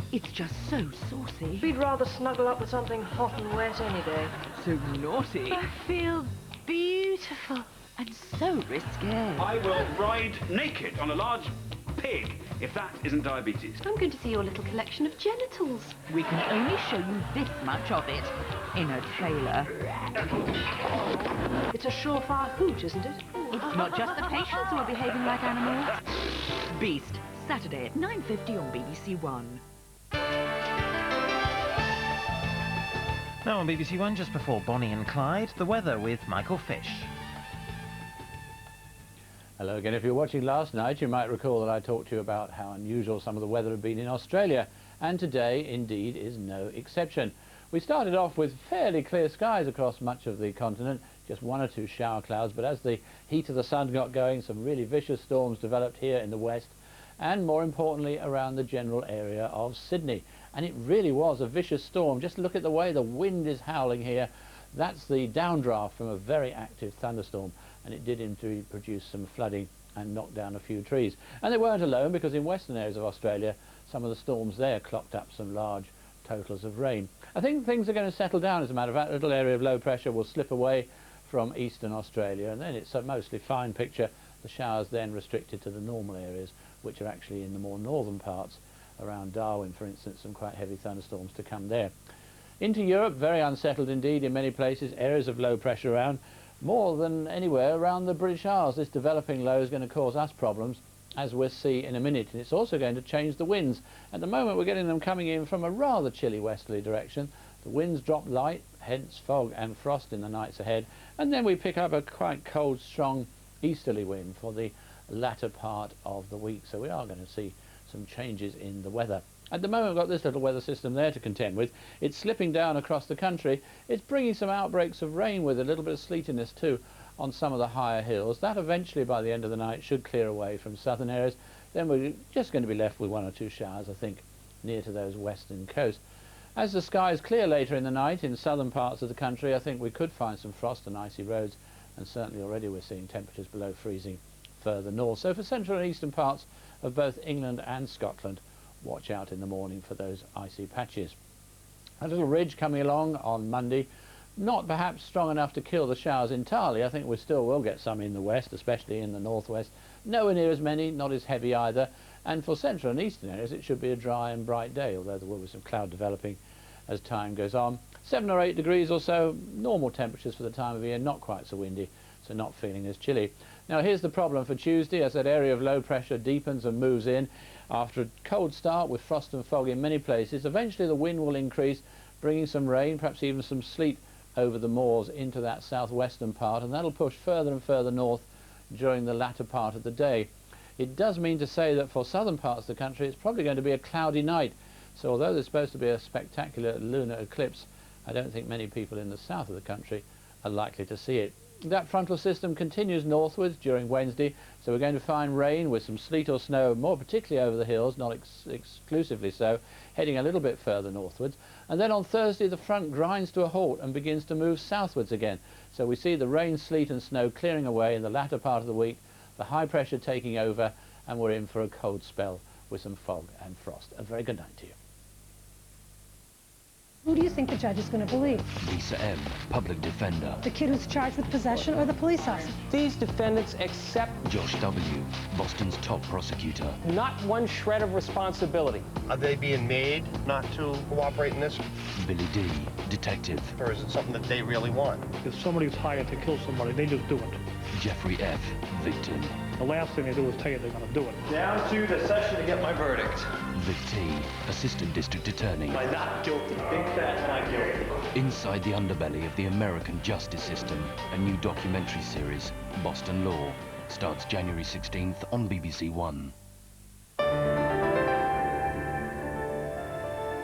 It's just so saucy. We'd rather snuggle up with something hot and wet any day. So naughty. I feel beautiful and so risque. I will ride naked on a large pig, if that isn't diabetes. I'm going to see your little collection of genitals. We can only show you this much of it in a trailer. It's a surefire hoot, isn't it? It's not just the patients who are behaving like animals. Beast, Saturday at 9:50 on BBC1. Now on BBC1, just before Bonnie and Clyde, the weather with Michael Fish. Hello again. If you were watching last night, you might recall that I talked to you about how unusual some of the weather had been in Australia, and today, indeed, is no exception. We started off with fairly clear skies across much of the continent, just one or two shower clouds, but as the heat of the sun got going, some really vicious storms developed here in the west, and more importantly, around the general area of Sydney. And it really was a vicious storm. Just look at the way the wind is howling here. That's the downdraft from a very active thunderstorm, and it did indeed produce some flooding and knock down a few trees. And they weren't alone, because in western areas of Australia, some of the storms there clocked up some large totals of rain. I think things are going to settle down, as a matter of fact. A little area of low pressure will slip away from eastern Australia, and then it's a mostly fine picture. The showers then restricted to the normal areas, which are actually in the more northern parts, around Darwin, for instance, some quite heavy thunderstorms to come there. Into Europe, very unsettled indeed in many places, areas of low pressure around, more than anywhere around the British Isles. This developing low is going to cause us problems, as we'll see in a minute, and it's also going to change the winds. At the moment we're getting them coming in from a rather chilly westerly direction. The winds drop light, hence fog and frost in the nights ahead, and then we pick up a quite cold, strong easterly wind for the latter part of the week, so we are going to see some changes in the weather. At the moment we've got this little weather system there to contend with. It's slipping down across the country. It's bringing some outbreaks of rain with a little bit of sleetiness too on some of the higher hills. That eventually by the end of the night should clear away from southern areas. Then we're just going to be left with one or two showers, I think, near to those western coasts. As the skies clear later in the night in southern parts of the country, I think we could find some frost and icy roads, and certainly already we're seeing temperatures below freezing further north. So for central and eastern parts of both England and Scotland, watch out in the morning for those icy patches. A little ridge coming along on Monday, not perhaps strong enough to kill the showers entirely. I think we still will get some in the west, especially in the northwest. Nowhere near as many, not as heavy either. And for central and eastern areas it should be a dry and bright day, although there will be some cloud developing as time goes on. 7 or 8 degrees or so, normal temperatures for the time of year, not quite so windy, so not feeling as chilly. Now here's the problem for Tuesday. As that area of low pressure deepens and moves in, after a cold start with frost and fog in many places, eventually the wind will increase, bringing some rain, perhaps even some sleet over the moors into that southwestern part, and that'll push further and further north during the latter part of the day. It does mean to say that for southern parts of the country it's probably going to be a cloudy night, so although there's supposed to be a spectacular lunar eclipse, I don't think many people in the south of the country are likely to see it. That frontal system continues northwards during Wednesday, so we're going to find rain with some sleet or snow, more particularly over the hills, not exclusively so, heading a little bit further northwards. And then on Thursday the front grinds to a halt and begins to move southwards again. So we see the rain, sleet and snow clearing away in the latter part of the week, the high pressure taking over, and we're in for a cold spell with some fog and frost. A very good night to you. Who do you think the judge is going to believe? Lisa M., public defender. The kid who's charged with possession or the police officer? These defendants accept Josh W., Boston's top prosecutor. not one shred of responsibility. Are they being made not to cooperate in this? Billy D., detective. Or is it something that they really want? If somebody's hired to kill somebody, they just do it. Jeffrey F., victim. The last thing they do is tell you they're going to do it. Down to the session to get my verdict. Vic T., assistant district attorney. By not guilty. Big fat not guilty. Inside the underbelly of the American justice system, a new documentary series, Boston Law, starts January 16th on BBC1.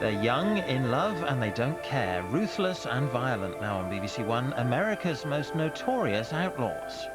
They're young, in love, and they don't care. Ruthless and violent now on BBC1, America's most notorious outlaws.